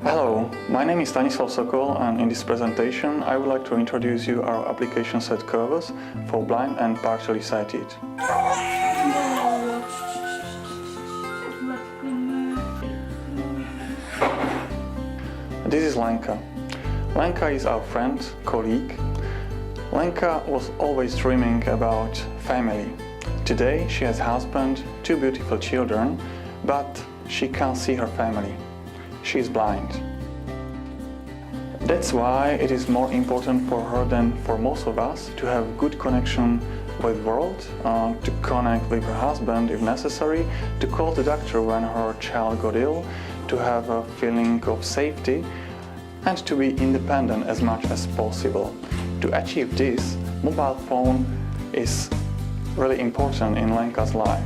Hello, my name is Stanislav Sokol, and in this presentation I would like to introduce you our application set COrvus for blind and partially sighted. This is Lenka. Lenka is our friend, colleague. Lenka was always dreaming about family. Today she has a husband, 2 beautiful children, but she can't see her family. She is blind. That's why it is more important for her than for most of us to have good connection with the world, to connect with her husband if necessary, to call the doctor when her child got ill, to have a feeling of safety, and to be independent as much as possible. To achieve this, mobile phone is really important in Lenka's life.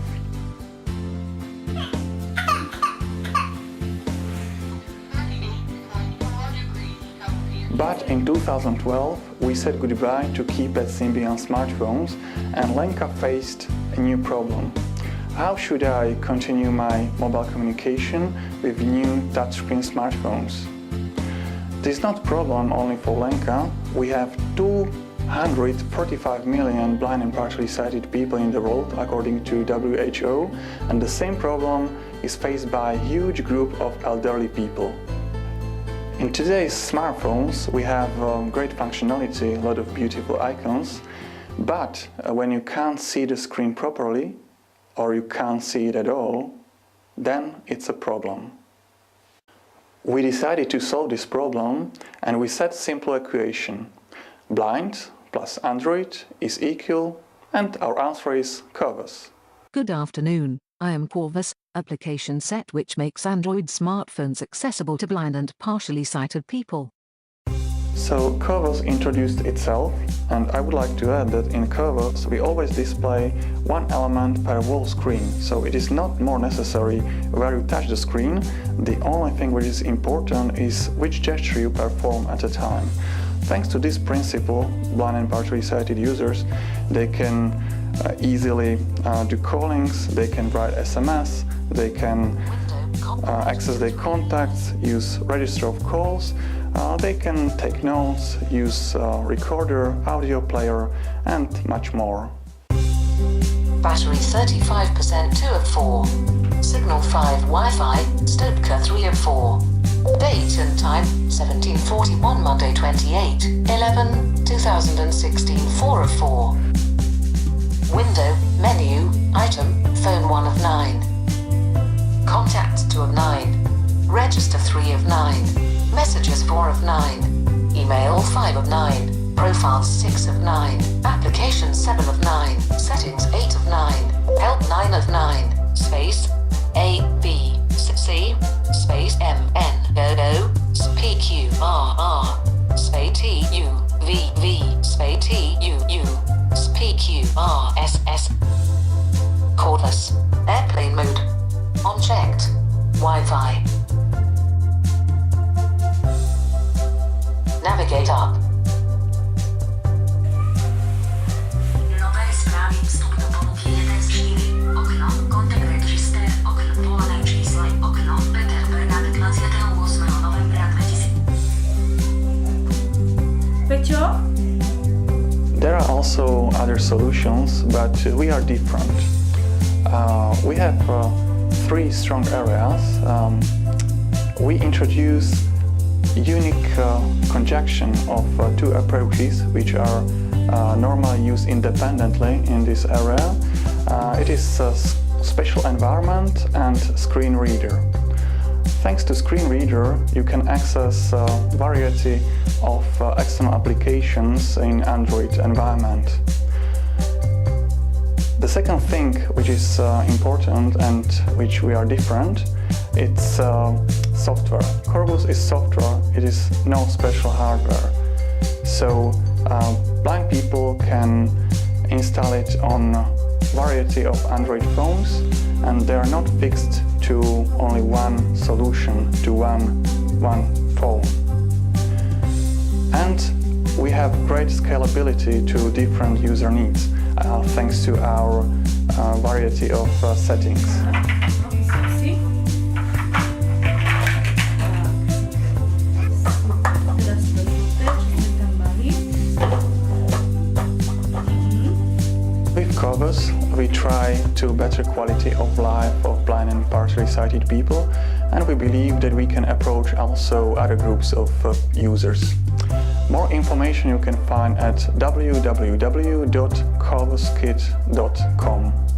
But in 2012, we said goodbye to keypad Symbian smartphones, and Lenka faced a new problem. How should I continue my mobile communication with new touchscreen smartphones? This is not a problem only for Lenka. We have 235 million blind and partially sighted people in the world, according to WHO, and the same problem is faced by a huge group of elderly people. In today's smartphones, we have great functionality, a lot of beautiful icons, but when you can't see the screen properly, or you can't see it at all, then it's a problem. We decided to solve this problem, and we set a simple equation. Blind plus Android is equal, and our answer is COrvus. Good afternoon, I am COrvus, application set which makes Android smartphones accessible to blind and partially sighted people. So COrvus introduced itself, and I would like to add that in COrvus we always display one element per whole screen, so it is not more necessary where you touch the screen. The only thing which is important is which gesture you perform at a time. Thanks to this principle, blind and partially sighted users, they can easily do callings, they can write SMS, they can access their contacts, use register of calls, they can take notes, use recorder, audio player, and much more. Battery 35% 2 of 4. Signal 5 Wi-Fi, Stopka 3 of 4. Date and time 1741 Monday 28/11/2016 4 of 4. Window, menu, item, phone 1 of 9. Contacts 2 of 9. Register 3 of 9. Messages 4 of 9. Email 5 of 9. Profiles 6 of 9. Applications 7 of 9. Settings 8 of 9. Help 9 of 9. Space A B C space M N O O P Q R R space T U V V space T U U P Q R S S. Cordless. Airplane mode. Unchecked. Wi-Fi. Navigate up. Nowe sprawy wstąp do pomówienia jeden z drzwi. Okno, kontakt register, okno, połamaj czysła, okno, Peter Bernard Glazjatę głos na nowym brakmetis. Peťo? There are also other solutions, but we are different. We have 3 strong areas. We introduce unique conjunction of 2 approaches which are normally used independently in this area. It is special environment and screen reader. Thanks to screen reader, you can access a variety of external applications in Android environment. The second thing which is important and which we are different, it's software. COrvus is software, it is no special hardware. So blind people can install it on a variety of Android phones, and they are not fixed to only one solution, to one phone. And we have great scalability to different user needs, thanks to our variety of settings. COrvus, we try to better quality of life of blind and partially sighted people, and we believe that we can approach also other groups of users. More information you can find at www.corvuskit.com.